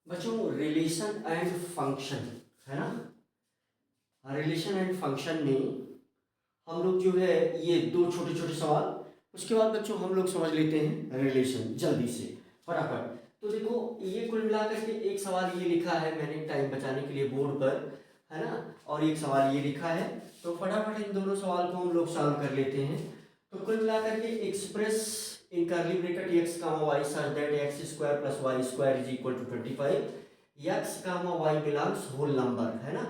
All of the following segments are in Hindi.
बच्चों रिलेशन एंड फंक्शन है ना। रिलेशन एंड फंक्शन में हम लोग जो है ये दो छोटे छोटे सवाल, उसके बाद बच्चों हम लोग समझ लेते हैं रिलेशन जल्दी से फटाफट। तो देखो ये कुल मिलाकर के एक सवाल ये लिखा है मैंने टाइम बचाने के लिए बोर्ड पर, है ना, और एक सवाल ये लिखा है। तो फटाफट इन दोनों सवाल को हम लोग सॉल्व कर लेते हैं। तो कुल मिलाकर के express in curly bracket x comma y such that x square plus y square is equal to 25 x comma y belongs whole number, है ना,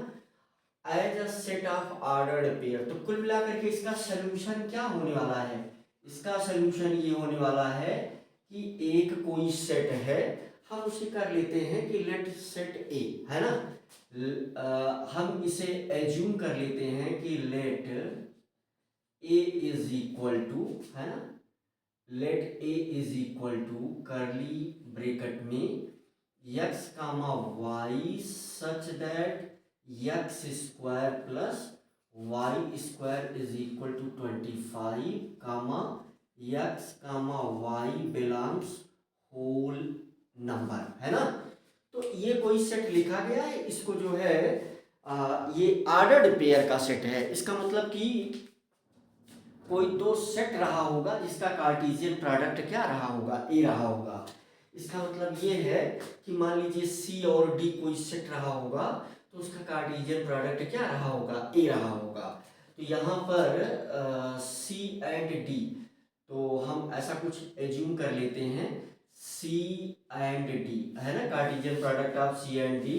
as a set of ordered pair. तो कुल मिलाकर के इसका सोल्यूशन क्या होने वाला है? इसका सोल्यूशन ये होने वाला है कि एक कोई सेट है, हम उसे कर लेते हैं कि लेट सेट ए, है ना। हम इसे एज्यूम कर लेते हैं कि let A is equal to, है ना, let A is equal to curly bracket में x comma y such that x square plus y square is equal to 25 comma x comma y belongs whole number, है ना। तो ये कोई सेट लिखा गया है, इसको जो है ये ऑर्डर्ड पेयर का सेट है। इसका मतलब कि कोई तो सेट रहा होगा जिसका कार्टेशियन प्रोडक्ट क्या रहा होगा, ए रहा होगा। इसका मतलब ये है कि मान लीजिए सी और डी कोई सेट रहा होगा तो उसका कार्टेशियन प्रोडक्ट क्या रहा होगा, ए रहा होगा। तो यहाँ पर सी एंड डी, तो हम ऐसा कुछ एज्यूम कर लेते हैं सी एंड डी, है ना, Cartesian product of C and D.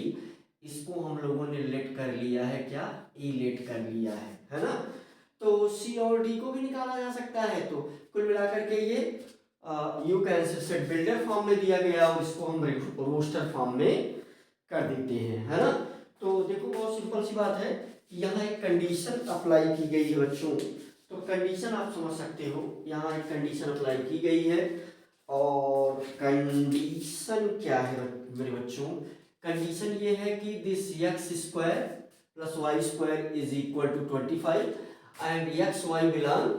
इसको हम लोगों ने लेट कर लिया है क्या, ए लेट कर लिया है ना। तो सी और डी को भी निकाला जा सकता है। तो कुल मिलाकर के ये you can set builder form में दिया गया और इसको हम रोस्टर फॉर्म में कर देते हैं, है ना। तो देखो बहुत सिंपल सी बात है, यहाँ एक कंडीशन अप्लाई की गई है बच्चों। तो कंडीशन आप समझ सकते हो, यहाँ एक कंडीशन अप्लाई की गई है और कंडीशन क्या है मेरे बच्चों? कंडीशन ये है कि this x square plus y square is equal to 25 and x y belong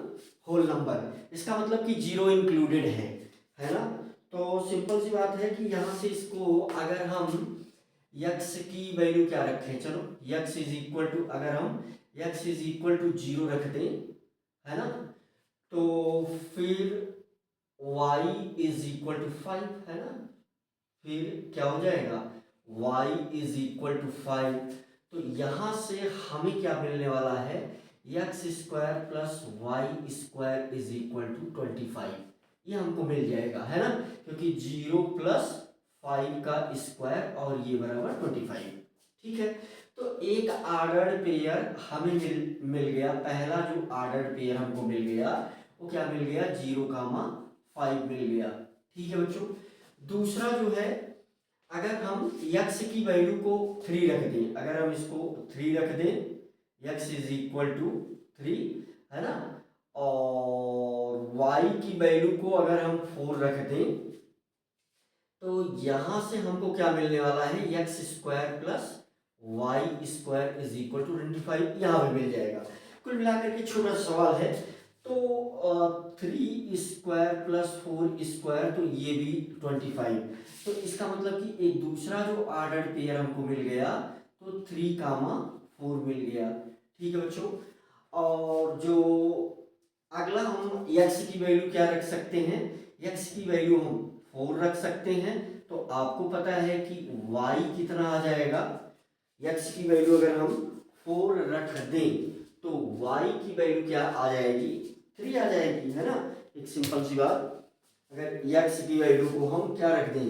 whole number. इसका मतलब कि जीरो इंक्लूडेड है ना। तो सिंपल सी बात है कि यहाँ से इसको अगर हम यक्स की वैल्यू क्या रखें, चलो यक्स इज इक्वल टू, अगर हम यक्स इज इक्वल टू 0 रख दें, है ना, तो फिर y इज इक्वल टू 5, है ना, फिर क्या हो जाएगा y इज इक्वल टू 5। तो यहाँ से हमें क्या मिलने वाला है, x square plus y square is equal to 25, ये हमको मिल जाएगा, है ना, क्योंकि 0 प्लस 5 का स्क्वायर और ये बराबर 25। ठीक है, तो एक ऑर्डर्ड पेयर हमें मिल गया। पहला जो ऑर्डर्ड पेयर हमको मिल गया वो क्या मिल गया, 0 कामा 5 मिल गया। ठीक है बच्चों, दूसरा जो है अगर हम x की वैल्यू को 3 रख दें, अगर हम इसको 3 रख दें, x इज इक्वल टू 3, है ना, और y की वैल्यू को अगर हम 4 रख दें, तो यहां से हमको क्या मिलने वाला है, x square plus y square is equal to 25, यहाँ पे मिल जाएगा। कुल मिलाकर के छोटा सवाल है। तो 3 स्क्वायर प्लस 4 स्क्वायर, तो ये भी 25। तो इसका मतलब कि एक दूसरा जो ऑर्डर्ड पेयर हमको मिल गया, तो 3 कामा 4 मिल गया। ठीक है बच्चों, और जो अगला हम x की वैल्यू क्या रख सकते हैं, x की वैल्यू हम 4 रख सकते हैं। तो आपको पता है कि y कितना आ जाएगा, x की वैल्यू अगर हम 4 रख दें तो y की वैल्यू क्या आ जाएगी, 3 आ जाएगी, है ना। एक सिंपल सी बात, अगर x की वैल्यू को हम क्या रख दें,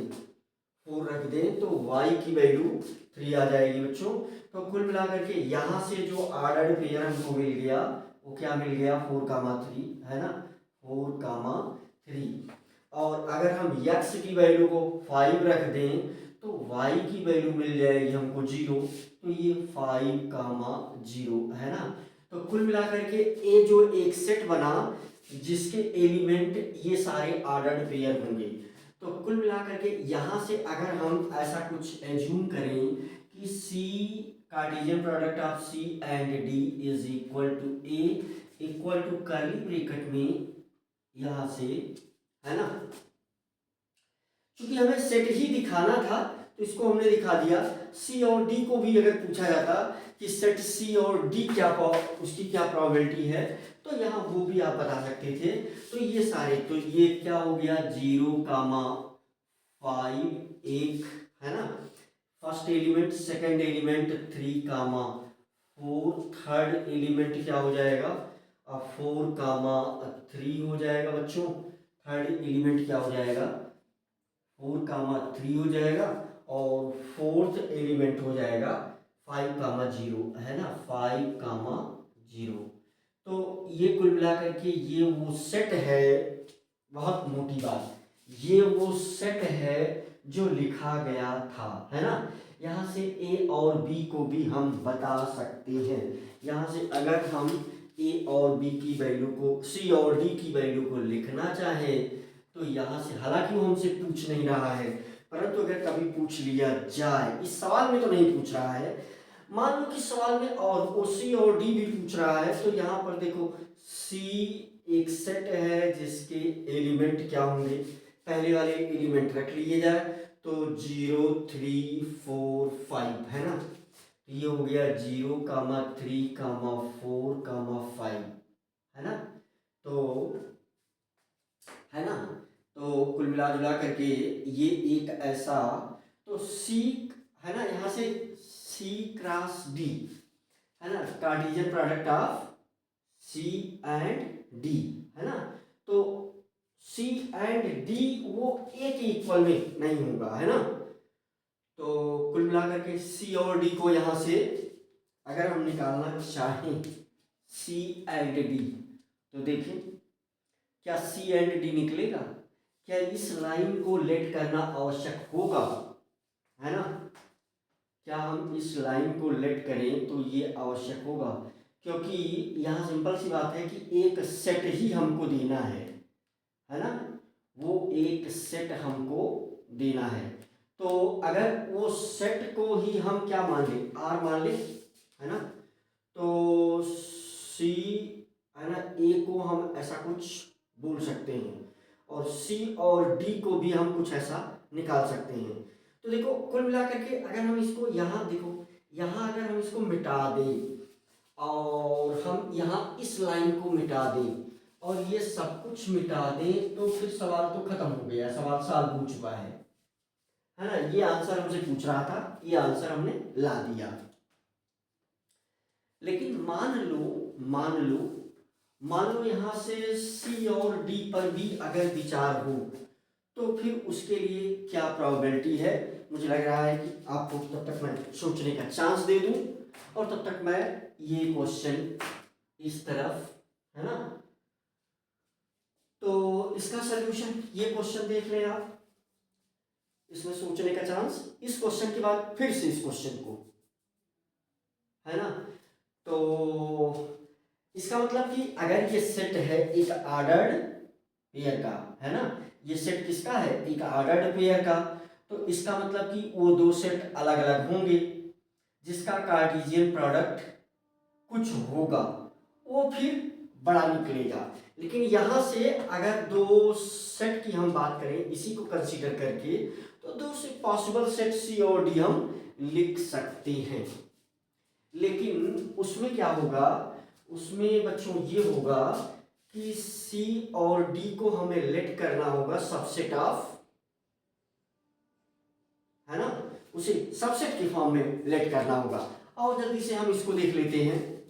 4 रख दें, तो y की वैल्यू 3 आ जाएगी बच्चों। तो कुल मिलाकर के यहाँ से जो ऑर्डर्ड पेयर हमको मिल गया वो क्या मिल गया, 4 कामा 3, है ना, 4 कामा 3। और अगर हम x की वैल्यू को 5 रख दें तो y की वैल्यू मिल जाएगी हमको 0, तो ये 5 कामा 0, है ना। तो कुल मिलाकर के ये जो एक सेट बना जिसके एलिमेंट ये सारे ऑर्डर्ड पेयर होंगे। तो कुल मिलाकर के यहाँ से अगर हम ऐसा कुछ एज्यूम करें कि C Cartesian product of C and D is equal to A equal to curly bracket में यहाँ से, है ना, क्योंकि हमें सेट ही दिखाना था तो इसको हमने दिखा दिया। सी और डी को भी अगर पूछा जाता कि सेट सी और डी क्या उसकी क्या प्रोबेबिलिटी है, तो यहाँ वो भी आप बता सकते थे। तो ये सारे, तो ये क्या हो गया, 0,5 एक है ना, first element, second element 3,4, third element क्या हो जाएगा, 4,3 हो जाएगा बच्चों। थर्ड एलिमेंट क्या हो जाएगा, 4,3 हो जाएगा, और फोर्थ एलिमेंट हो जाएगा 5,0 है ना, 5,0। तो ये कुल मिलाकर के ये वो सेट है, बहुत मोटी बात, ये वो सेट है जो लिखा गया था, है ना। यहाँ से ए और बी को भी हम बता सकते हैं। यहाँ से अगर हम ए और बी की वैल्यू को, सी और डी की वैल्यू को लिखना चाहे तो यहाँ से, हालांकि वो हमसे पूछ नहीं रहा है, परंतु अगर कभी पूछ लिया जाए, इस सवाल में तो नहीं पूछ रहा है, मान लो कि सवाल में और सी और डी भी पूछ रहा है, तो यहाँ पर देखो सी एक सेट है जिसके एलिमेंट क्या होंगे, पहले वाले एलिमेंट रख लिए जाए तो 0, 3, 4, 5 है ना। तो ये हो गया 0, 3, 4, 5 है ना। तो है ना, तो कुल मिला जुला करके ये एक ऐसा, तो सी है ना, यहाँ से सी क्रॉस डी है ना, Cartesian product of C and D है ना। तो सी एंड डी वो एक ही इक्वल में नहीं होगा, है ना। तो कुल मिलाकर के सी और डी को यहाँ से अगर हम निकालना चाहें, सी एंड डी, तो देखिए क्या सी एंड डी निकलेगा, क्या इस लाइन को लेट करना आवश्यक होगा, है ना। क्या हम इस लाइन को लेट करें तो ये आवश्यक होगा, क्योंकि यहाँ सिंपल सी बात है कि एक सेट ही हमको देना है ना, वो एक सेट हमको देना है। तो अगर वो सेट को ही हम क्या मान ले, आर मान ले, है ना, तो सी है ना, ए को हम ऐसा कुछ बोल सकते हैं, और सी और डी को भी हम कुछ ऐसा निकाल सकते हैं। तो देखो कुल मिलाकर के अगर हम इसको यहाँ देखो, यहाँ अगर हम इसको मिटा दें और हम यहाँ इस लाइन को मिटा दें और ये सब कुछ मिटा दें, तो फिर सवाल तो खत्म हो गया, सवाल सॉल्व हो चुका है ना। ये आंसर हमसे पूछ रहा था, ये आंसर हमने ला दिया। लेकिन मान लो यहाँ से सी और डी पर भी अगर विचार हो, तो फिर उसके लिए क्या प्रोबेबिलिटी है। मुझे लग रहा है कि आपको तब तक मैं सोचने का चांस दे दूं, और तब तक मैं ये क्वेश्चन इस तरफ, है ना, तो इसका सलूशन ये क्वेश्चन देख लें आप, इसमें सोचने का चांस, इस क्वेश्चन के बाद फिर से इस क्वेश्चन को, है ना। तो इसका मतलब कि अगर ये सेट है एक ऑर्डर्ड पेयर का, है ना, ये सेट किसका है, एक ऑर्डर्ड पेयर का, तो इसका मतलब कि वो दो सेट अलग अलग होंगे जिसका कार्टेशियन प्रोडक्ट कुछ होगा, वो फिर बड़ा निकलेगा। लेकिन यहाँ से अगर दो सेट की हम बात करें इसी को कंसीडर करके, तो दो से पॉसिबल सेट सी और डी हम लिख सकते हैं। लेकिन उसमें क्या होगा, उसमें बच्चों ये होगा कि सी और डी को हमें लेट करना होगा सबसेट ऑफ, है ना, उसे सबसेट की फॉर्म में लेट करना होगा। और जल्दी से हम इसको देख लेते हैं।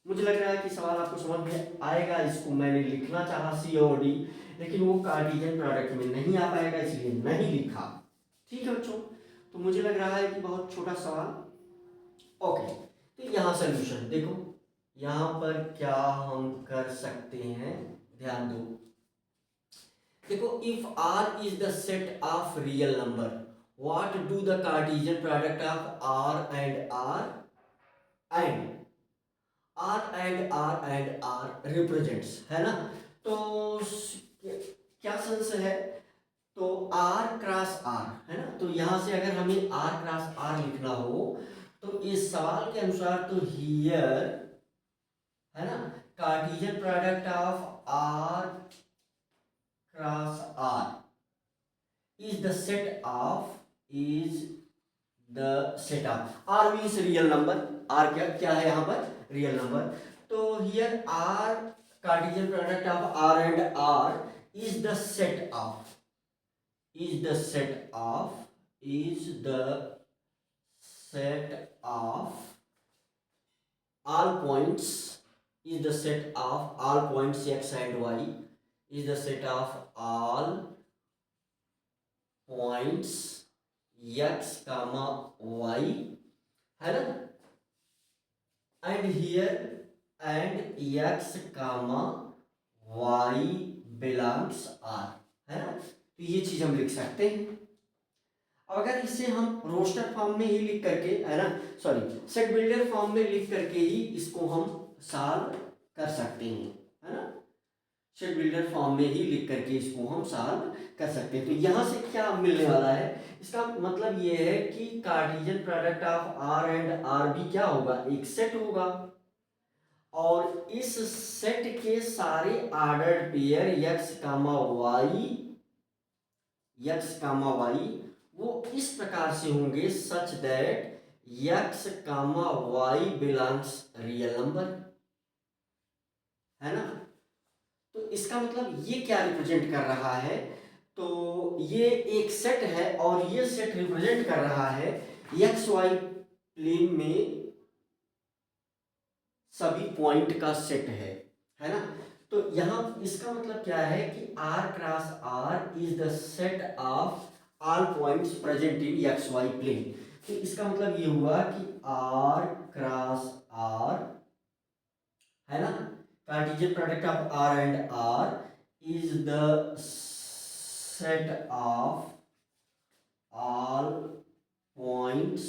मुझे लग रहा है कि सवाल आपको समझ में आएगा। इसको मैंने लिखना चाहा सी और डी, लेकिन वो कार्टेशियन प्रोडक्ट में नहीं आ पाएगा, इसलिए नहीं लिखा। ठीक है बच्चों, तो मुझे लग रहा है कि बहुत छोटा सवाल। ओके, तो यहाँ सोल्यूशन देखो, यहाँ पर क्या हम कर सकते हैं, ध्यान दो। देखो, if R is the set of real number, what do the Cartesian product of R and R represents, है ना। तो क्या सेंस है, तो R क्रॉस R, है ना, तो यहां से अगर हमें R क्रॉस R लिखना हो, तो इस सवाल के अनुसार तो हियर, है ना, Cartesian product of R cross R is the set of the set of R means real number. R क्या क्या है यहाँ पर? Real number. तो here R Cartesian product of R and R is the set of is the set of all points is the set of all points x and y is the set of all points x comma y है ना, and here and x comma y belongs r है ना। तो ये चीज हम लिख सकते हैं। अब अगर इसे हम रोस्टर फॉर्म में ही लिख करके है ना, सॉरी सेट बिल्डर फॉर्म में लिख करके ही इसको हम सॉल्व कर सकते हैं, है ना। सेट बिल्डर फॉर्म में ही लिख करके इसको हम सॉल्व कर सकते हैं। तो यहाँ से क्या मिलने वाला है, इसका मतलब ये है कि Cartesian product of R and R भी क्या होगा, एक सेट होगा, और इस सेट के सारे ordered pair x comma y वो इस प्रकार से होंगे such that x comma y belongs real number, है ना। तो इसका मतलब ये क्या रिप्रेजेंट कर रहा है, तो ये एक सेट है और ये सेट रिप्रेजेंट कर रहा है एक्स वाई प्लेन में सभी पॉइंट का सेट है ना। तो यहाँ इसका मतलब क्या है कि R cross R is the set of all points present in x y plane. तो इसका मतलब ये हुआ कि R क्रॉस R है ना, Cartesian product of R and R is the set of all points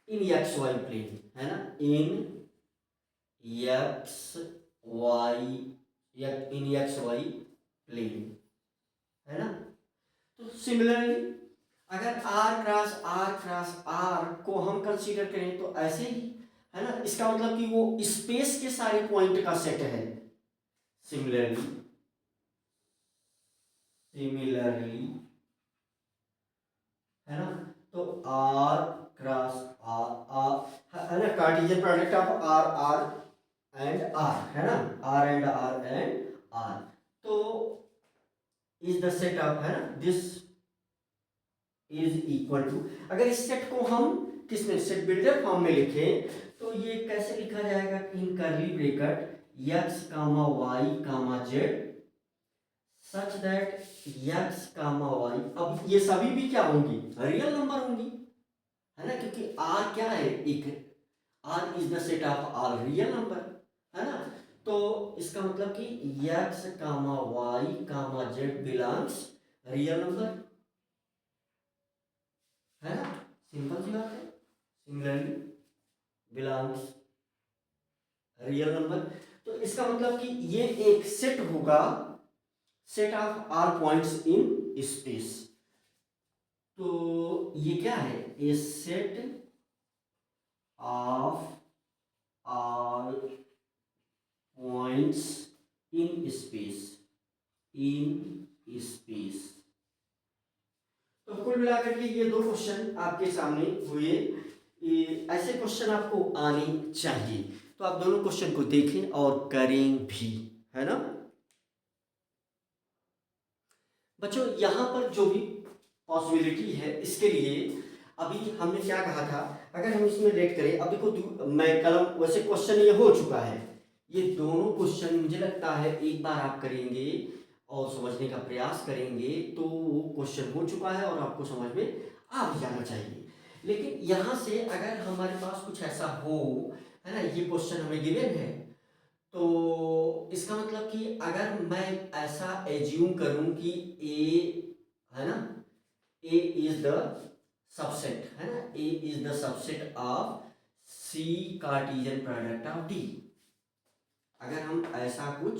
in x y plane, है ना, इन एक्स वाई प्लेन, है ना। तो सिमिलरली अगर R क्रॉस R को हम कंसीडर करें तो ऐसे ही, है ना, इसका मतलब कि वो स्पेस के सारे पॉइंट का सेट है। सिमिलरली है ना, तो R क्रॉस R है ना, Cartesian product of R and R है ना, R एंड R तो इज द सेट ऑफ, है ना, दिस इज इक्वल टू, अगर इस सेट को हम किसमें सेट बिल्डर फॉर्म में लिखें तो ये कैसे लिखा जाएगा, in curly bracket x comma y comma z such that x comma y, अब ये सभी भी क्या होंगी, रियल नंबर होंगी, है ना, क्योंकि r क्या है, एक r is the set of all real number, है ना। तो इसका मतलब कि x comma y comma z belongs real number, है ना, सिंपल सी बात है। सिमिलरली बिलोंग्स रियल नंबर, तो इसका मतलब कि ये एक सेट होगा, set of all points in space. तो ये क्या है, a set of all points in space, तो कुल मिलाकर के ये दो क्वेश्चन आपके सामने हुए। ऐसे क्वेश्चन आपको आने चाहिए, तो आप दोनों क्वेश्चन को देखें और करें भी, है ना बच्चों। यहां पर जो भी पॉसिबिलिटी है इसके लिए अभी हमने क्या कहा था, अगर हम इसमें लेट करें, अब देखो मैं कलम वैसे क्वेश्चन ये हो चुका है, ये दोनों क्वेश्चन मुझे लगता है एक बार आप करेंगे और समझने का प्रयास करेंगे तो वो क्वेश्चन हो चुका है और आपको समझ में आ भी जाना चाहिए। लेकिन यहाँ से अगर हमारे पास कुछ ऐसा हो, है ना, ये क्वेश्चन हमें गिवन है, तो इसका मतलब कि अगर मैं ऐसा एज्यूम करूं कि ए, है ना, ए इज द सबसेट, है ना, A is the subset of C Cartesian product of D, अगर हम ऐसा कुछ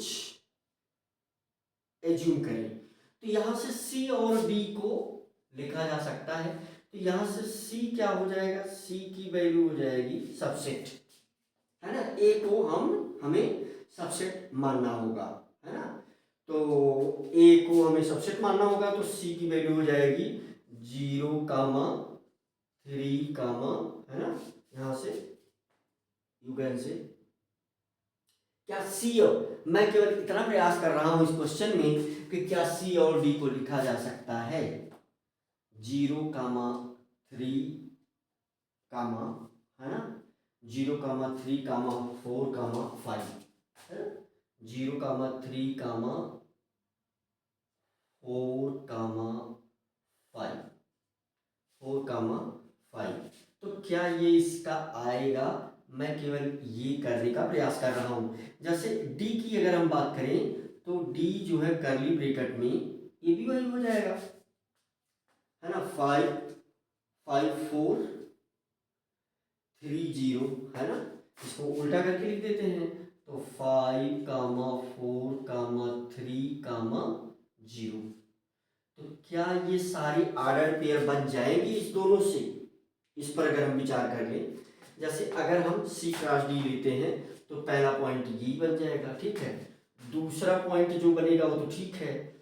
एज्यूम करें तो यहां से सी और डी को लिखा जा सकता है। तो यहां से सी क्या हो जाएगा, सी की वैल्यू हो जाएगी सबसेट, है ना, ए को हमें सबसेट मानना होगा, है ना। तो ए को हमें सबसेट मानना होगा, तो सी की वैल्यू हो जाएगी 0,3, है ना, यहाँ से यू कैन से क्या सी और, मैं केवल इतना प्रयास कर रहा हूं इस क्वेश्चन में कि क्या सी और डी को लिखा जा सकता है 0,3, है ना, 0,3, 4, 5, है ना, 0,3, 4, 5, तो क्या ये इसका आएगा? मैं केवल ये करने का प्रयास कर रहा हूं। जैसे डी की अगर हम बात करें तो डी जो है कर्ली ब्रैकेट में ये भी वही हो जाएगा, है ना, 5, 5, 4, 3, 0, है ना, इसको उल्टा करके लिख देते हैं तो 5, 4, 3, 0। तो क्या ये सारी ऑर्डर पेयर बन जाएंगी इस दोनों से? इस पर अगर हम विचार कर लें, जैसे अगर हम सी क्रॉस डी लेते हैं तो पहला पॉइंट ये बन जाएगा, ठीक है, दूसरा पॉइंट जो बनेगा वो तो ठीक है,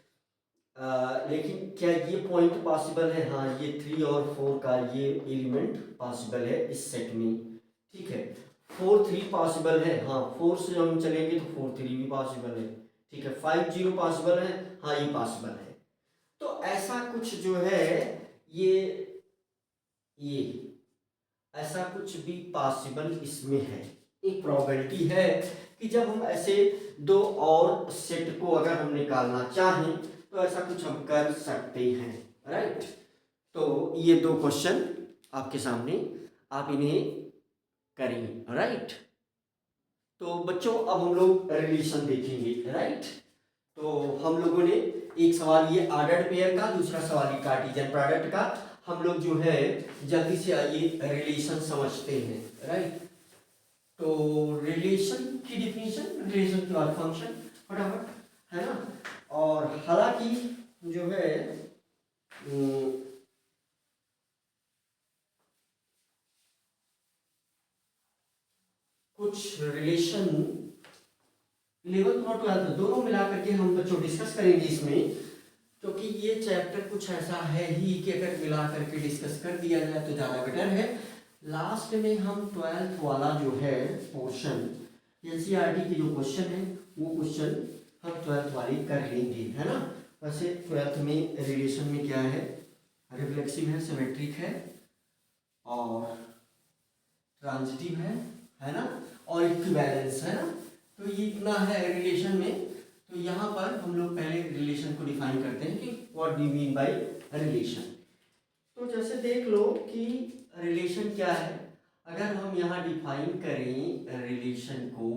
लेकिन क्या ये पॉइंट पॉसिबल है? हाँ, ये 3 और 4 का ये एलिमेंट पॉसिबल है इस सेट में, ठीक है, 4, 3 पॉसिबल है, हाँ 4 से हम चलेंगे तो 4, 3 भी पॉसिबल है, ठीक है, 5, 0 पॉसिबल है, हाँ ये पॉसिबल है। तो ऐसा कुछ जो है ये ऐसा कुछ भी पॉसिबल इसमें है, एक प्रोबेबिलिटी है कि जब हम ऐसे दो और सेट को अगर हम निकालना चाहें तो ऐसा कुछ हम कर सकते हैं, राइट। तो ये दो क्वेश्चन आपके सामने, आप इन्हें करेंगे, राइट। तो बच्चों अब हम लोग रिलेशन देखेंगे, राइट। तो हम लोगों ने एक सवाल ये ऑर्डर्ड पेयर का, दूसरा सवाल ये कार्टेशियन प्रोडक्ट का, हम लोग जो है जल्दी से आइए रिलेशन समझते हैं, राइट। तो रिलेशन की डिफिनीशन, रिलेशन के बाद फंक्शन फटाफट, है ना। और हालांकि जो है कुछ रिलेशन 11th और 12th दोनों मिला करके हम बच्चों डिस्कस करेंगे इसमें, क्योंकि ये चैप्टर कुछ ऐसा है ही कि अगर मिला करके डिस्कस कर दिया जाए तो ज़्यादा बेटर है। लास्ट में हम 12th वाला जो है पोर्शन, एनसीईआरटी के जो क्वेश्चन है वो क्वेश्चन हम 12th वाली कर लेंगे, है ना। वैसे 12th में रिलेशन में क्या है, रिफ्लेक्सिव है, सिमेट्रिक है और ट्रांजिटिव है ना, और इक्विवेलेंस, है ना। तो ये इतना है रिलेशन में। तो यहाँ पर हम लोग पहले रिलेशन को डिफाइन करते हैं कि what do you mean by relation. तो जैसे देख लो कि रिलेशन क्या है, अगर हम यहाँ डिफाइन करें रिलेशन को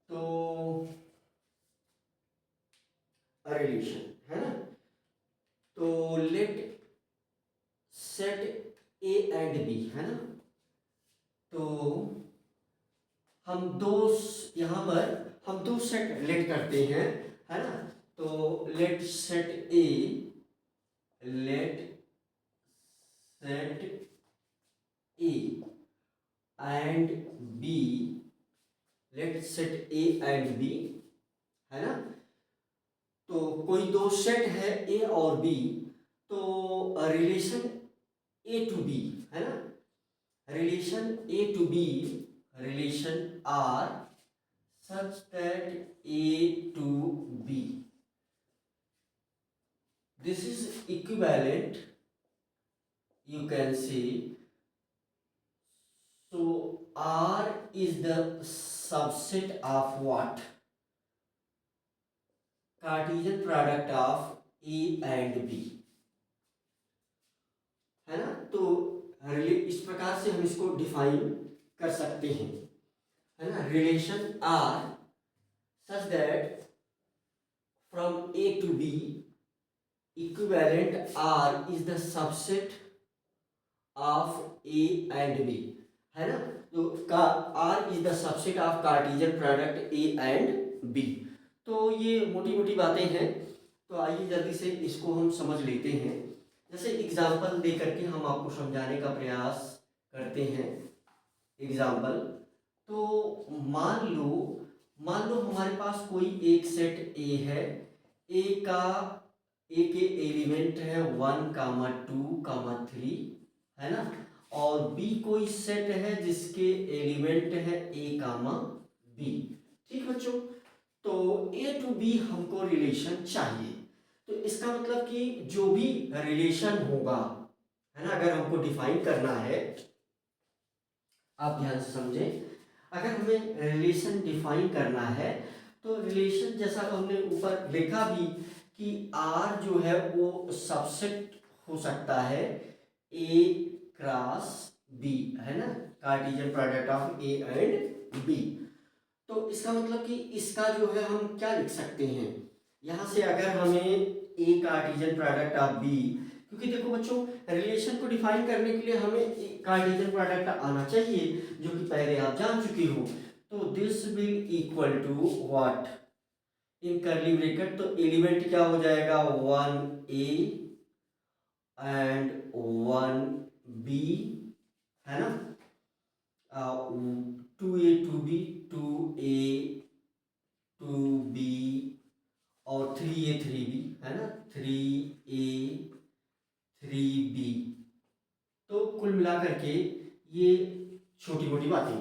तो रिलेशन, है ना, तो let set A and B, है ना, तो हम दो, यहाँ पर हम दो सेट रिलेट करते हैं, है ना। तो let set A and B, let set A and B, है ना। तो कोई दो सेट है ए और बी, तो रिलेशन ए टू बी, है ना, relation A to B, relation R such that A to B, this is equivalent, you can say, so R is the subset of what? Cartesian product of A and B, है ना। तो इस प्रकार से हम इसको डिफाइन कर सकते हैं, है ना, relation R such that from A to B equivalent R is the subset of A and B, है ना। तो R is the subset of Cartesian product A and B। तो ये मोटी मोटी बातें हैं, तो आइए जल्दी से इसको हम समझ लेते हैं। जैसे एग्जाम्पल दे करके हम आपको समझाने का प्रयास करते हैं। एग्जाम्पल, तो मान लो हमारे पास कोई एक सेट ए है, ए का ए के एलिमेंट है 1, 2, 3, है ना, और बी कोई सेट है जिसके एलिमेंट है ए, बी। ठीक बच्चों, तो ए टू बी हमको रिलेशन चाहिए। तो इसका मतलब कि जो भी रिलेशन होगा, है ना, अगर हमको डिफाइन करना है, आप ध्यान से समझें, अगर हमें रिलेशन डिफाइन करना है तो रिलेशन जैसा हमने ऊपर लिखा भी कि आर जो है वो सबसेट हो सकता है ए क्रॉस बी, है ना, Cartesian product of A and B. तो इसका मतलब कि इसका जो है हम क्या लिख सकते हैं, यहाँ से अगर हमें ए कार्टेशियन प्रोडक्ट ऑफ बी, क्योंकि देखो बच्चों रिलेशन को डिफाइन करने के लिए हमें कार्टेशियन प्रोडक्ट आना चाहिए, जो कि पहले आप जान चुके हो। तो this will equal to what, in curly bracket, तो एलिमेंट क्या हो जाएगा, 1a एंड 1b, है ना, 2a 2b 2a 2b और 3a 3b, है ना, 3a 3b। तो कुल मिलाकर के ये छोटी मोटी बातें,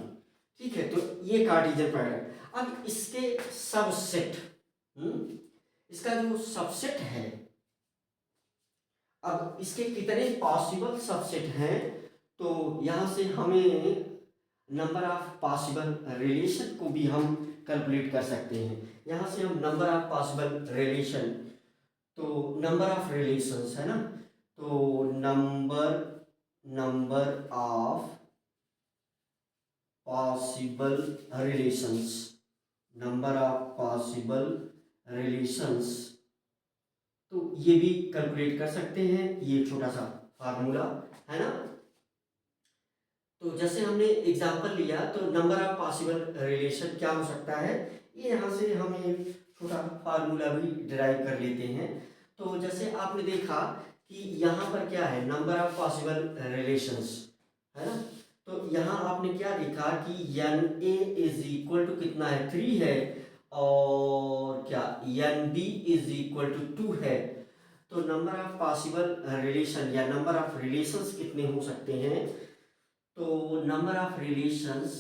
ठीक है। तो ये कार्टेशियन प्रोडक्ट, अब इसके सबसेट, इसका जो सबसेट है, अब इसके कितने पॉसिबल सबसेट हैं, तो यहाँ से हमें नंबर ऑफ पॉसिबल रिलेशन को भी हम कैलकुलेट कर सकते हैं। यहाँ से हम नंबर ऑफ पॉसिबल रिलेशन, तो नंबर ऑफ रिलेशंस, है ना, तो number of possible relations, number of possible relations, तो ये भी कैलकुलेट कर सकते हैं। ये छोटा सा फार्मूला, है ना। तो जैसे हमने एग्जांपल लिया, तो नंबर ऑफ पॉसिबल रिलेशन क्या हो सकता है, ये यहाँ से हम एक छोटा फार्मूला भी डिराइव कर लेते हैं। तो जैसे आपने देखा कि यहाँ पर क्या है, नंबर ऑफ पॉसिबल रिलेशंस, है ना, तो यहाँ आपने क्या देखा कि n A is equal to कितना है, 3 है, और क्या n B is equal to 2 है। तो नंबर ऑफ पॉसिबल रिलेशन या नंबर ऑफ रिलेशंस कितने हो सकते हैं, तो नंबर ऑफ रिलेशंस,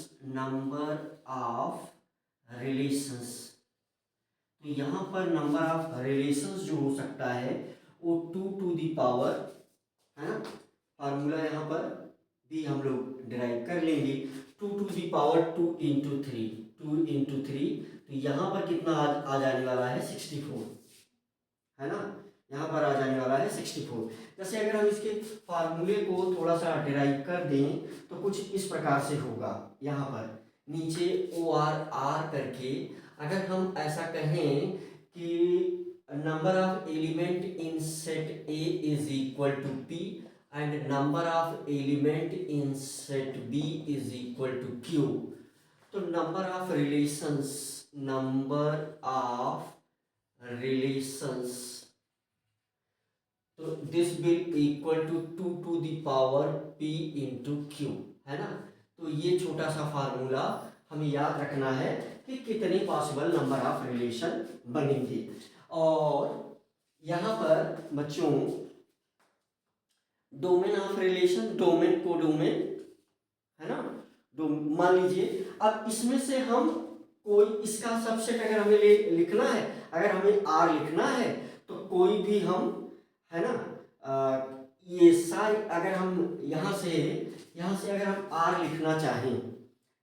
तो यहाँ पर नंबर ऑफ रिलेशंस जो हो सकता है वो 2 टू दी पावर, है ना, फार्मूला यहाँ पर भी हम लोग डिराइव कर लेंगे, 2 टू दी पावर 2 इंटू 3, तो यहाँ पर कितना आ जाने वाला है, 64, है ना, यहाँ पर आ जाने वाला है 64। जैसे अगर हम इसके फार्मूले को थोड़ा सा डिराइव कर दें तो कुछ इस प्रकार से होगा, यहाँ पर नीचे ओ आर करके अगर हम ऐसा कहें कि number of element in set A is equal to p and number of element in set B is equal to q, तो नंबर ऑफ रिलेशंस, तो this will equal to 2 to the power p into q, है ना। तो ये छोटा सा फार्मूला हमें याद रखना है कि कितने पॉसिबल नंबर ऑफ रिलेशन बनेंगे। और यहाँ पर बच्चों डोमेन ऑफ रिलेशन, डोमेन को डोमेन, है ना, मान लीजिए अब इसमें से हम कोई इसका सबसेट अगर हमें लिखना है, अगर हमें आर लिखना है तो कोई भी हम, है ना, ये सारे अगर हम यहाँ से अगर हम आर लिखना चाहें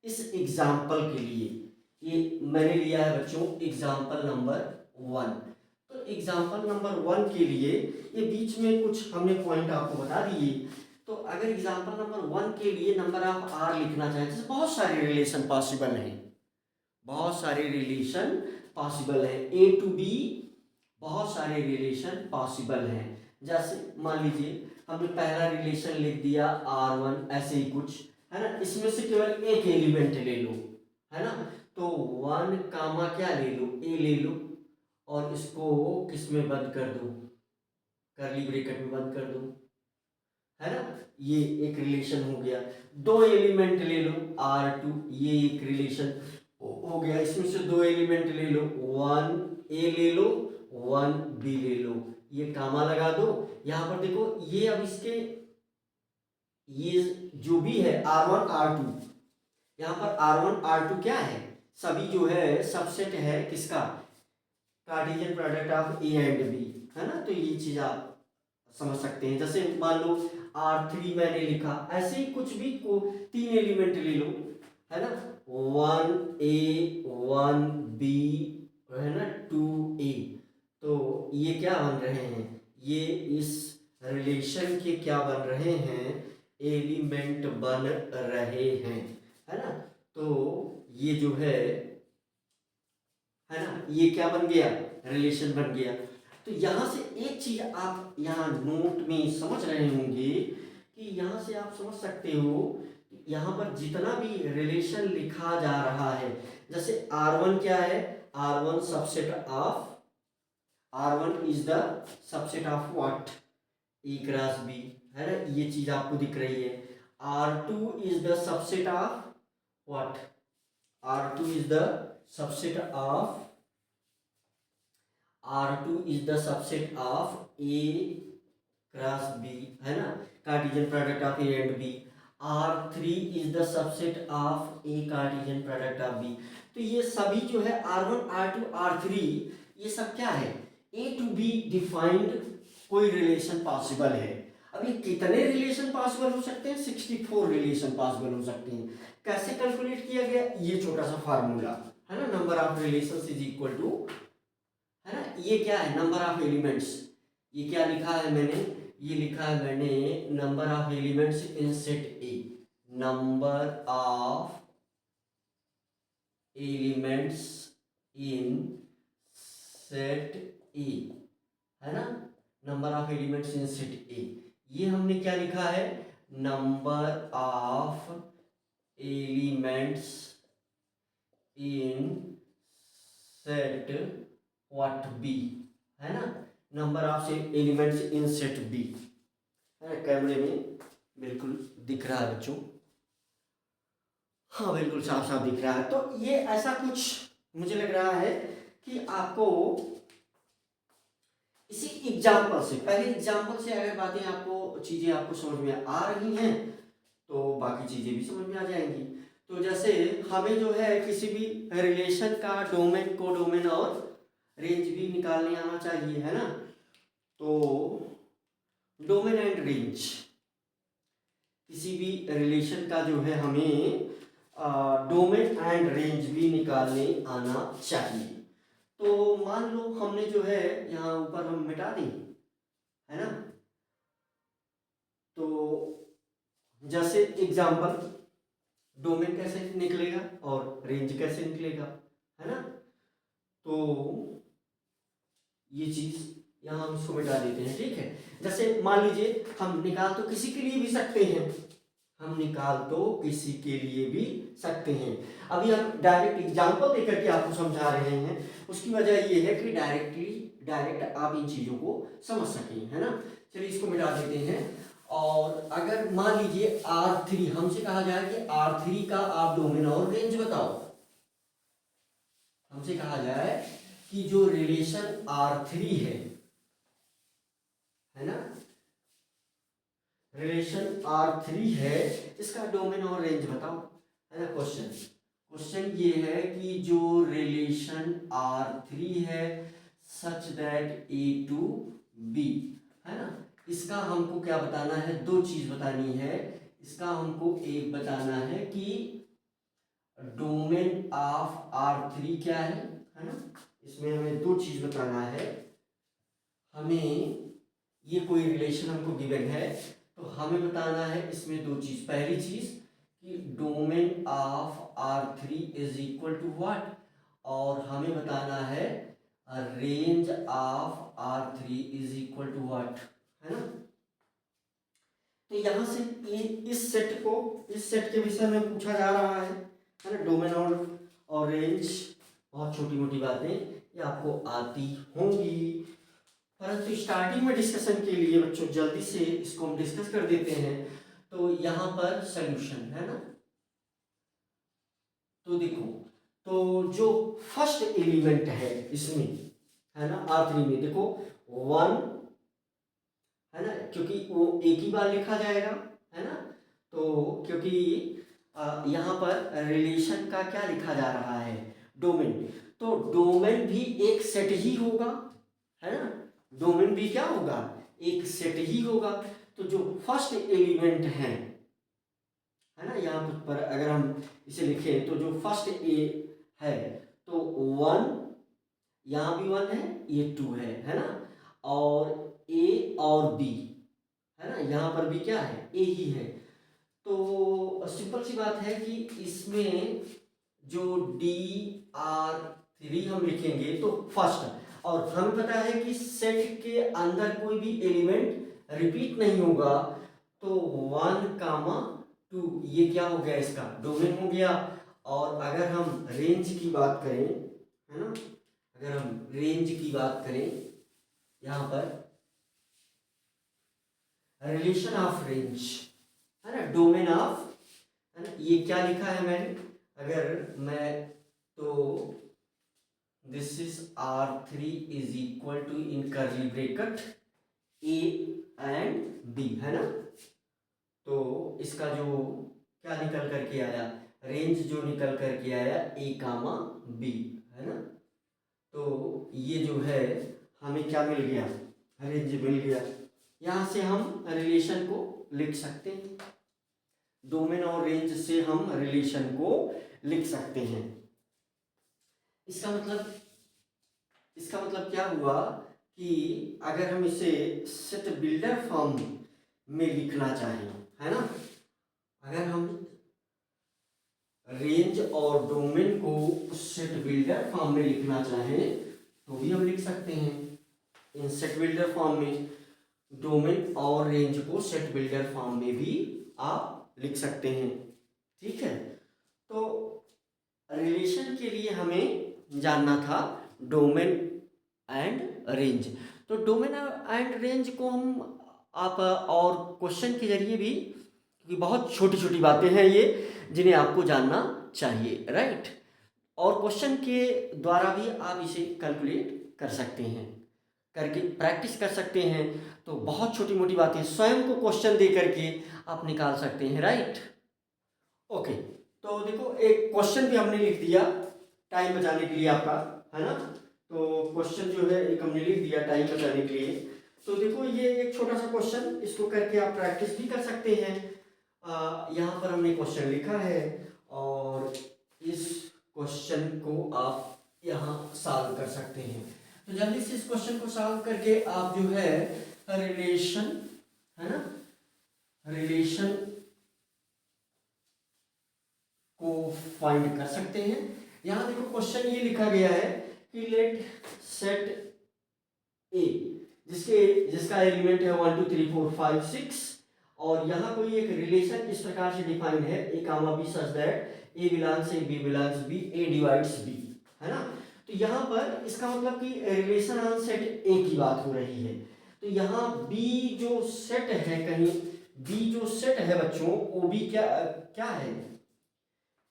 इस एग्जाम्पल के लिए, ये मैंने लिया है बच्चों एग्जाम्पल नंबर 1, तो एग्जाम्पल नंबर 1 के लिए ये बीच में कुछ हमने पॉइंट आपको बता दिए। तो अगर एग्जाम्पल नंबर 1 के लिए नंबर ऑफ आर लिखना चाहें, जैसे बहुत सारे रिलेशन पॉसिबल हैं, बहुत सारे रिलेशन पॉसिबल है, ए टू बी बहुत सारे रिलेशन पॉसिबल हैं। जैसे मान लीजिए हमने पहला रिलेशन लिख दिया R1, ऐसे ही कुछ, है ना, इसमें से केवल एक एलिमेंट ले लो, है ना, तो 1 कामा क्या ले लो, ए ले लो, और इसको किस में बंद कर दो, कर्ली ब्रैकेट में बंद कर दो, है ना, ये एक रिलेशन हो गया। 2 एलिमेंट ले लो R2, ये एक रिलेशन हो गया। इसमें से 2 एलिमेंट ले लो, 1 ए ले लो, 1 बी ले लो, ये कामा लगा दो। यहाँ पर देखो ये अब इसके ये जो भी है R1 R2, यहाँ पर R1 R2 क्या है, सभी जो है सबसेट है किसका, Cartesian product of A and B, है ना। तो ये चीज आप समझ सकते हैं। जैसे मान लो R3 मैंने लिखा, ऐसे ही कुछ भी को 3 एलिमेंट ले लो, है ना, 1A 1B है ना 2A। तो ये क्या बन रहे हैं, ये इस रिलेशन के क्या बन रहे हैं, एलिमेंट बन रहे हैं, है ना। तो ये जो है ना, ये क्या बन गया, रिलेशन बन गया। तो यहाँ से एक चीज आप यहाँ नोट में समझ रहे होंगे कि यहाँ से आप समझ सकते हो, यहाँ पर जितना भी रिलेशन लिखा जा रहा है, जैसे R1 क्या है, R1 subset of, R1 is the subset of what, A cross B, है ना, ये चीज आपको दिख रही है। R2 is the subset of what, R2 is the subset of, R2 is the subset of A cross B, है ना, Cartesian product of A and B। R3 is the subset of A Cartesian product of B। तो ये सभी जो है R1 R2 R3 ये सब क्या है, A to B डिफाइंड कोई रिलेशन पॉसिबल है। अब ये कितने रिलेशन पॉसिबल हो सकते हैं, 64 रिलेशन पॉसिबल हो सकते हैं। कैसे कैलकुलेट किया गया, ये छोटा सा फार्मूला है ना, number of relations is equal to, है ना, ये क्या है, नंबर ऑफ एलिमेंट्स। ये क्या लिखा है मैंने, ये लिखा है मैंने number of elements in set A, number of elements in set A, है ना, number of elements in set A. ये हमने क्या लिखा है, number of elements in set what B, है ना, number of elements in set B, है ना। कैमरे में बिल्कुल दिख रहा है बच्चों, हाँ बिल्कुल साफ साफ दिख रहा है। तो ये ऐसा कुछ मुझे लग रहा है कि आपको इसी एग्जाम्पल से, पहले एग्जाम्पल से अगर बातें आपको, चीजें आपको समझ में आ रही हैं तो बाकी चीजें भी समझ में आ जाएंगी। तो जैसे हमें जो है किसी भी रिलेशन का डोमेन, कोडोमेन और रेंज भी निकालने आना चाहिए, है ना। तो डोमेन एंड रेंज, किसी भी रिलेशन का जो है हमें डोमेन एंड रेंज भी निकालने आना चाहिए। तो मान लो हमने जो है यहाँ ऊपर हम मिटा दें, है ना। तो जैसे एग्जाम्पल, डोमेन कैसे निकलेगा और रेंज कैसे निकलेगा, है ना। तो ये चीज यहाँ हम इसको मिटा देते हैं, ठीक है। जैसे मान लीजिए हम निकाल तो किसी के लिए भी सकते हैं, हम निकाल तो किसी के लिए भी सकते हैं। अभी हम डायरेक्ट एग्जांपल देकर के आपको समझा रहे हैं, उसकी वजह ये है कि डायरेक्ट आप इन चीजों को समझ सकें, है ना। चलिए इसको मिटा देते हैं। और अगर मान लीजिए R3 हमसे कहा जाए कि R3 का आप डोमेन और रेंज बताओ, हमसे कहा जाए कि जो रिलेशन R3 है ना, रिलेशन R3 है, इसका डोमेन और रेंज बताओ, है ना। क्वेश्चन ये है कि जो रिलेशन R3 है such that A to B, है ना, इसका हमको क्या बताना है, दो चीज बतानी है। इसका हमको एक बताना है कि डोमेन ऑफ R3 क्या है ना, इसमें हमें दो चीज बताना है। हमें ये कोई रिलेशन हमको गिवन है तो हमें बताना है इसमें दो चीज। पहली चीज कि domain of R3 is equal to what, और हमें बताना है range of R3 is equal to what, है ना। तो यहां से इस सेट के विषय में पूछा जा रहा है ना। डोमेन और रेंज बहुत छोटी मोटी बातें ये आपको आती होंगी, परंतु स्टार्टिंग में डिस्कशन के लिए बच्चों जल्दी से इसको हम डिस्कस कर देते हैं। तो यहाँ पर सॉल्यूशन है ना, तो देखो, तो जो फर्स्ट एलिमेंट है इसमें, है ना, R3 में देखो 1 है ना, क्योंकि वो एक ही बार लिखा जाएगा, है ना। तो क्योंकि यहाँ पर रिलेशन का क्या लिखा जा रहा है, डोमेन, तो डोमेन भी एक सेट ही होगा, है ना। डोमेन भी क्या होगा, एक सेट ही होगा। तो जो फर्स्ट एलिमेंट है ना, यहाँ पर अगर हम इसे लिखें तो जो फर्स्ट ए है तो 1, यहाँ भी 1 है, ये 2 है ना। और ए और बी, है ना, यहाँ पर भी क्या है, ए ही है। तो सिंपल सी बात है कि इसमें जो DR3 हम लिखेंगे तो फर्स्ट, और हमें पता है कि सेट के अंदर कोई भी एलिमेंट रिपीट नहीं होगा, तो 1, 2 ये क्या हो गया, इसका डोमेन हो गया। और अगर हम रेंज की बात करें, है ना, अगर हम रेंज की बात करें, यहाँ पर रिलेशन ऑफ रेंज, है ना, डोमेन ऑफ, है ना, ये क्या लिखा है मैंने, अगर मैं तो this is R3 is equal to in curly bracket A and B, है ना। तो इसका जो क्या निकल करके आया, रेंज जो निकल करके आया A, B, है ना। तो ये जो है हमें क्या मिल गया, रेंज मिल गया। यहाँ से हम रिलेशन को लिख सकते हैं, डोमेन और रेंज से हम रिलेशन को लिख सकते हैं। इसका मतलब क्या हुआ कि अगर हम इसे सेट बिल्डर फॉर्म में लिखना चाहें, है ना, अगर हम रेंज और डोमेन को सेट बिल्डर फॉर्म में लिखना चाहें तो भी हम लिख सकते हैं। इन सेट बिल्डर फॉर्म में डोमेन और रेंज को सेट बिल्डर फॉर्म में भी आप लिख सकते हैं, ठीक है। तो रिलेशन के लिए हमें जानना था डोमेन एंड रेंज। तो डोमेन एंड रेंज को हम आप और क्वेश्चन के जरिए भी, क्योंकि बहुत छोटी छोटी बातें हैं ये जिन्हें आपको जानना चाहिए, राइट। और क्वेश्चन के द्वारा भी आप इसे कैलकुलेट कर सकते हैं, करके प्रैक्टिस कर सकते हैं। तो बहुत छोटी मोटी बातें स्वयं को क्वेश्चन दे करके आप निकाल सकते हैं, राइट। ओके, तो देखो एक क्वेश्चन भी हमने लिख दिया टाइम बचाने के लिए आपका, है ना। तो क्वेश्चन जो है एक हमने लिख दिया टाइम बचाने के लिए। तो देखो ये एक छोटा सा क्वेश्चन, इसको करके आप प्रैक्टिस भी कर सकते हैं। यहाँ पर हमने क्वेश्चन लिखा है और इस क्वेश्चन को आप यहाँ सॉल्व कर सकते हैं। तो जल्दी से इस क्वेश्चन को सॉल्व करके आप जो है रिलेशन, है ना, रिलेशन को फाइंड कर सकते हैं। यहाँ देखो क्वेश्चन ये लिखा गया है कि लेट सेट ए जिसका एलिमेंट है 1 2 3 4 5 6, और यहाँ कोई एक रिलेशन इस प्रकार से डिफाइंड है A, B such that A belongs A, B belongs B, A divides B, है ना। तो यहाँ पर इसका मतलब कि रिलेशन ऑन सेट A की बात हो रही है। तो यहाँ B जो सेट है, कहीं B जो सेट है बच्चों, वो भी क्या है,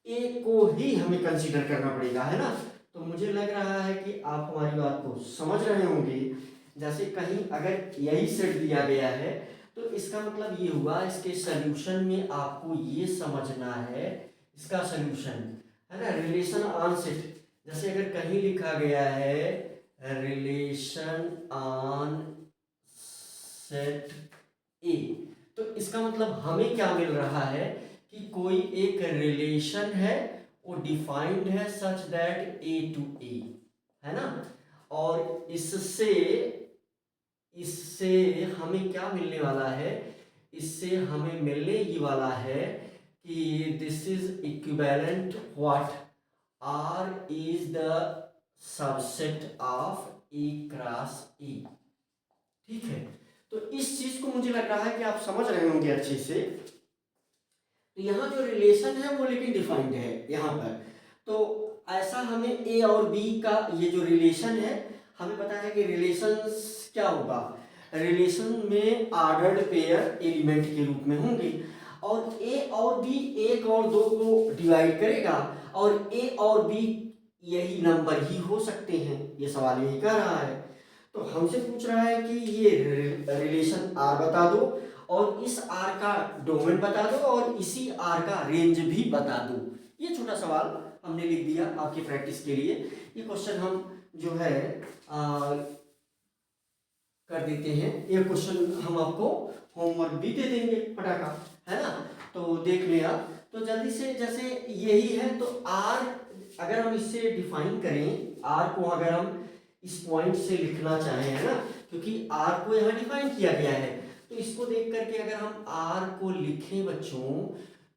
ए को ही हमें कंसीडर करना पड़ेगा, है ना। तो मुझे लग रहा है कि आप हमारी बात को समझ रहे होंगे। जैसे कहीं अगर यही सेट दिया गया है तो इसका मतलब ये हुआ, इसके सॉल्यूशन में आपको ये समझना है, इसका सॉल्यूशन, है ना, रिलेशन ऑन सेट। जैसे अगर कहीं लिखा गया है रिलेशन ऑन सेट ए, तो इसका मतलब हमें क्या मिल रहा है कि कोई एक रिलेशन है, वो डिफाइंड है such that A to A, है ना। और इससे हमें क्या मिलने वाला है, इससे हमें मिलने ही वाला है कि this is equivalent what, R is the subset of A cross A, ठीक है। तो इस चीज को मुझे लग रहा है कि आप समझ रहे होंगे अच्छे से। तो यहाँ जो रिलेशन है वो लेकिन डिफाइंड है यहाँ पर। तो ऐसा हमें ए और बी का ये जो रिलेशन है, हमें पता है कि रिलेशंस क्या होगा, रिलेशन में ऑर्डर्ड पेयर एलिमेंट के रूप में होंगे, और ए और बी 1 और 2 को डिवाइड करेगा, और ए और बी यही नंबर ही हो सकते हैं, ये सवाल यही कह रहा है। तो हमसे पूछ रहा है कि ये रिलेशन आर बता दो और इस आर का डोमेन बता दो और इसी आर का रेंज भी बता दो। ये छोटा सवाल हमने लिख दिया आपकी प्रैक्टिस के लिए। ये क्वेश्चन हम जो है कर देते हैं। ये क्वेश्चन हम आपको होमवर्क भी दे देंगे पटाखा, है ना। तो देख लिया तो जल्दी से, जैसे यही है तो आर अगर हम इससे डिफाइन करें, आर को अगर हम इस पॉइंट से लिखना चाहें, है ना, क्योंकि आर को यहाँ डिफाइन किया गया है, तो इसको देख करके अगर हम आर को लिखें बच्चों,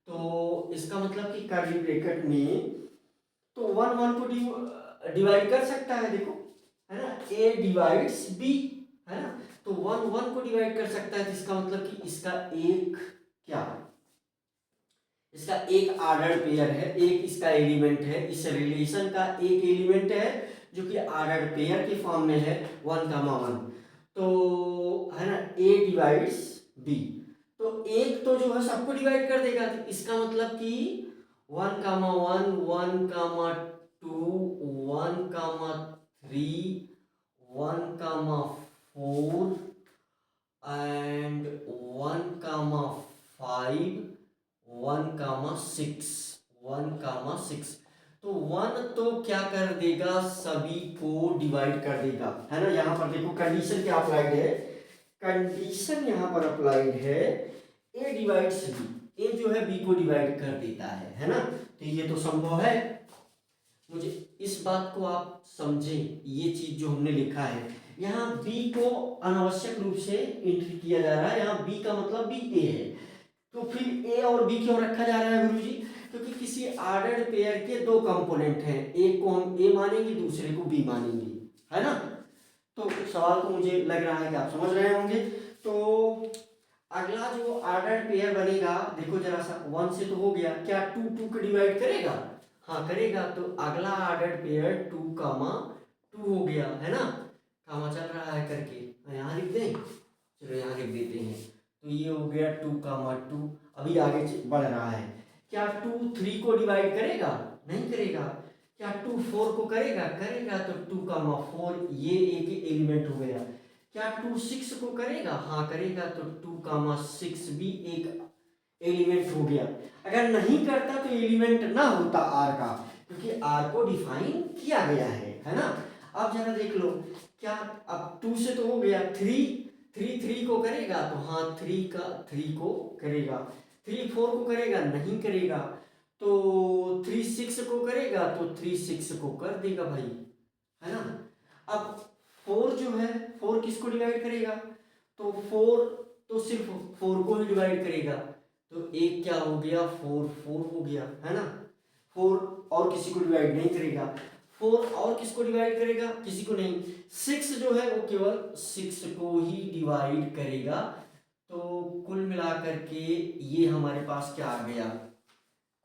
तो इसका मतलब कि कर्ली ब्रैकेट में तो वन वन को डिवाइड कर सकता है, देखो, है ना, ए डिवाइड्स बी, है ना, तो वन वन को डिवाइड कर सकता है, जिसका मतलब कि इसका एक क्या, इसका एक ऑर्डर्ड पेयर है, एक इसका एलिमेंट है, इस रिलेशन का एक एलिमेंट है जो कि ऑर्डर्ड पेयर के फॉर्म में है 1,1, तो है ना, ए डिवाइड्स बी, तो एक तो जो है सबको डिवाइड कर देगा, तो इसका मतलब कि 1,1 1,2 1,3 1,4 and 1,5 1,6 तो 1 तो क्या कर देगा, सभी को डिवाइड कर देगा, है ना। यहाँ पर देखो कंडीशन क्या अप्लाइड है, कंडीशन यहाँ पर अप्लाइड है ए डिवाइड्स बी, ए जो है बी को डिवाइड कर देता है ना। तो ये तो संभव है। मुझे इस बात को आप समझे, ये चीज जो हमने लिखा है यहाँ बी को अनावश्यक रूप से एंट्री किया जा रहा है, यहाँ बी का मतलब भी ए है, तो फिर ए और बी क्यों रखा जा रहा है गुरुजी, क्योंकि किसी ऑर्डर्ड पेयर के दो कंपोनेंट हैं, एक को हम ए मानेंगे दूसरे को बी मानेंगे, है ना। तो सवाल को मुझे लग रहा है कि आप समझ रहे होंगे। तो अगला जो ऑर्डर्ड पेयर बनेगा, देखो जरा सा, 1 से तो हो गया, क्या 2 2 को डिवाइड करेगा, हाँ करेगा, तो अगला ऑर्डर्ड पेयर 2,2 हो गया, है ना, कामा चल रहा है करके, यहाँ लिख दें, चलो यहाँ लिख देते हैं, तो ये हो गया 2,2, अभी आगे बढ़ रहा है। क्या 2 3 को डिवाइड करेगा, नहीं करेगा। क्या 2 4 को करेगा, करेगा, तो 2,4 ये एक एलिमेंट हो गया। क्या 2 6 को करेगा, हाँ करेगा, तो 2,6 भी एक एलिमेंट हो गया। अगर नहीं करता तो एलिमेंट ना होता आर का, क्योंकि आर को डिफाइन किया गया है ना। अब जरा देख लो, क्या अब 2 से तो हो गया, 3 को करेगा, तो हाँ 3 को करेगा, 3 4 को करेगा, नहीं करेगा, तो 3 6 को करेगा, तो 3 6 को कर देगा भाई, है ना। अब 4 जो है, 4 किसको डिवाइड करेगा, तो 4 तो सिर्फ 4 को ही डिवाइड करेगा, तो एक क्या हो गया, 4 हो गया, है ना। 4 और किसी को डिवाइड नहीं करेगा, 4 और किसको डिवाइड करेगा, किसी को नहीं। 6 जो है वो केवल 6 को ही डिवाइड करेगा। तो कुल मिलाकर के ये हमारे पास क्या आ गया,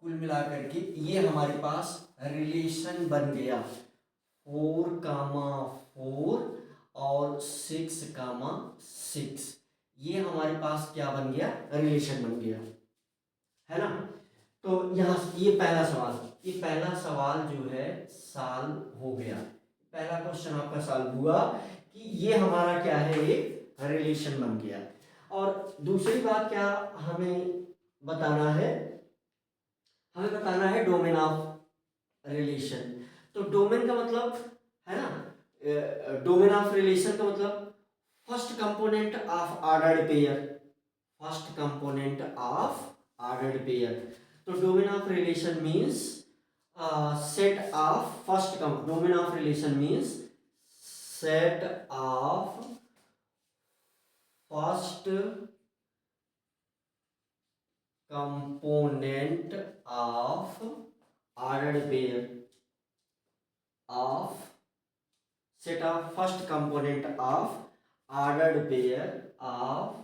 कुल मिलाकर के ये हमारे पास रिलेशन बन गया 4,4 और 6,6, ये हमारे पास क्या बन गया, रिलेशन बन गया, है ना। तो यहाँ ये पहला सवाल जो है सॉल्व हो गया, पहला क्वेश्चन आपका सॉल्व हुआ कि ये हमारा क्या है, एक रिलेशन बन गया। और दूसरी बात क्या हमें बताना है, हमें बताना है डोमेन ऑफ रिलेशन। तो डोमेन का मतलब है ना, डोमेन ऑफ रिलेशन का मतलब first component of ordered pair, first component of ordered pair. तो domain of relation means set of first domain of relation means set of first component of ordered pair of set of first component of ordered pair of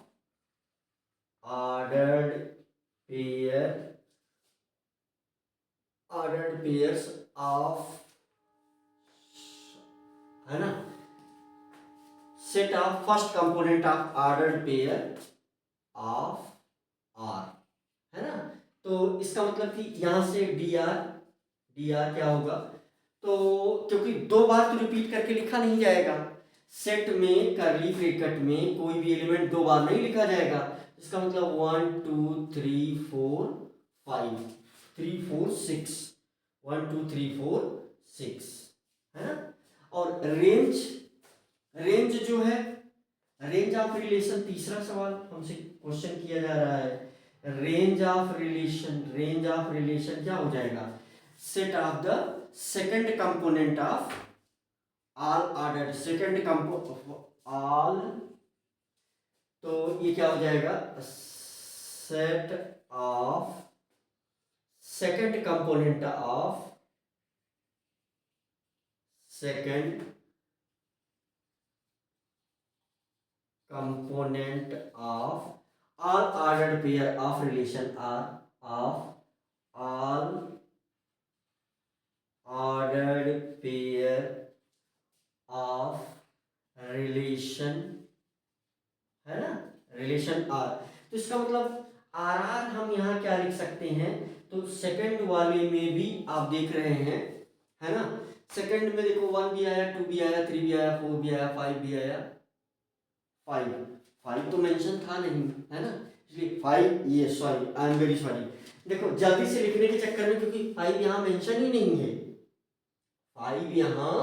ordered pairs of, है ना, set of first component of ordered pair of R, है ना। तो इसका मतलब कि यहां से डी आर क्या होगा, तो क्योंकि दो बार तो रिपीट करके लिखा नहीं जाएगा, सेट में कर्ली ब्रैकेट में कोई भी एलिमेंट दो बार नहीं लिखा जाएगा। इसका मतलब 1 2 3 4 5 3 4 6 1 2 3 4 6 है ना। और रेंज जो है, रेंज ऑफ रिलेशन, तीसरा सवाल हमसे क्वेश्चन किया जा रहा है। रेंज ऑफ रिलेशन क्या हो जाएगा? Set of the second component of all order, second all, तो ये क्या हो जाएगा? Set of second component of second component of all ordered pair of relation are of all ordered pair of relation, है ना, रिलेशन आर। तो इसका मतलब आर हम यहाँ क्या लिख सकते हैं? तो सेकंड वाले में भी आप देख रहे हैं, है ना, सेकंड में देखो 1 भी आया, 2 भी आया, 3 भी आया, 4 भी आया, 5 भी आया। 5 तो मेंशन था नहीं, है ना, इसलिए 5, ये sorry, I am very sorry. देखो जल्दी से लिखने के चक्कर में, क्योंकि 5 यहाँ मेंशन ही नहीं है, 5 यहाँ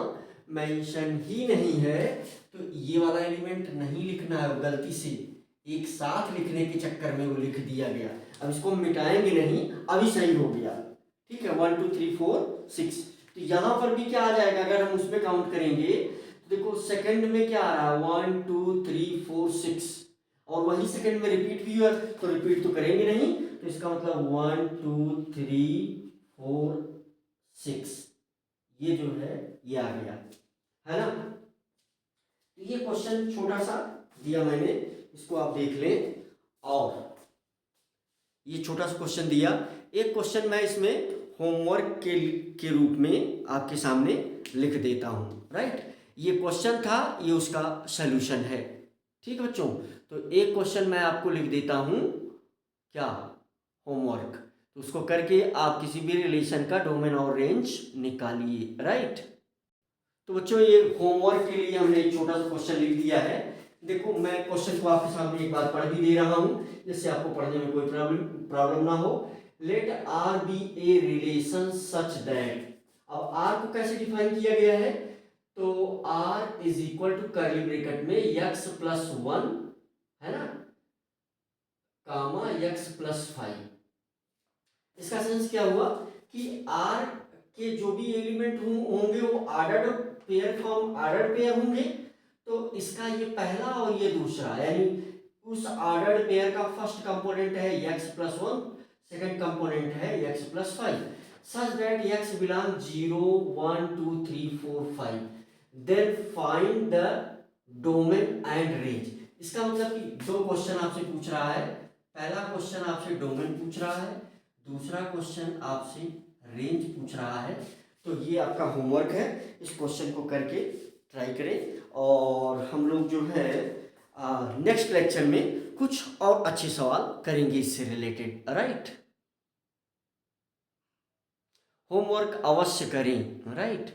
मेंशन ही नहीं है, तो ये वाला एलिमेंट नहीं लिखना है, गलती से एक साथ लिखने के चक्कर में वो लिख दिया गया। अब इसको मिटाएंगे नहीं, अभी सही हो गया, ठीक है। 1 2 3 4 6, तो यहाँ पर भी क्या आ जाएगा? अगर हम उसमें काउंट करेंगे देखो सेकंड में क्या आ रहा है? 1 2 3 4 6, और वही सेकंड में रिपीट भी हुआ, तो रिपीट तो करेंगे नहीं, तो इसका मतलब 1 2 3 4 6, ये जो है ये आ गया, है ना। तो ये क्वेश्चन छोटा सा दिया मैंने, इसको आप देख लें। और ये छोटा सा क्वेश्चन दिया, एक क्वेश्चन मैं इसमें होमवर्क के रूप में आपके सामने लिख देता हूँ, राइट। ये क्वेश्चन था, ये उसका सलूशन है, ठीक है बच्चों। तो एक क्वेश्चन मैं आपको लिख देता हूँ, क्या, होमवर्क, तो उसको करके आप किसी भी रिलेशन का डोमेन और रेंज निकालिए, राइट। तो बच्चों ये होमवर्क के लिए हमने एक छोटा सा क्वेश्चन लिख दिया है। देखो मैं क्वेश्चन को आपके सामने एक बार पढ़ भी दे रहा हूँ, जिससे आपको पढ़ने में कोई प्रॉब्लम ना हो। Let R be a relation such that, अब आर को कैसे डिफाइन किया गया है? तो r is equal to curly bracket में x प्लस 1, है ना, कामा x प्लस 5। इसका सेंस क्या हुआ कि r के जो भी एलिमेंट होंगे वो ordered pair form, ordered pair होंगे। तो इसका ये पहला और ये दूसरा, यानी उस ऑर्डर्ड पेयर का फर्स्ट कंपोनेंट है x प्लस 1, सेकेंड कंपोनेंट है x plus 5, such that x belong 0 1 2 3 4 5, then find the domain and range. इसका मतलब कि दो क्वेश्चन आपसे पूछ रहा है, पहला क्वेश्चन आपसे डोमेन पूछ रहा है, दूसरा क्वेश्चन आपसे रेंज पूछ रहा है। तो ये आपका होमवर्क है, इस क्वेश्चन को करके ट्राई करें, और हम लोग जो है नेक्स्ट लेक्चर में कुछ और अच्छे सवाल करेंगे इससे रिलेटेड, राइट। होमवर्क अवश्य करें, राइट।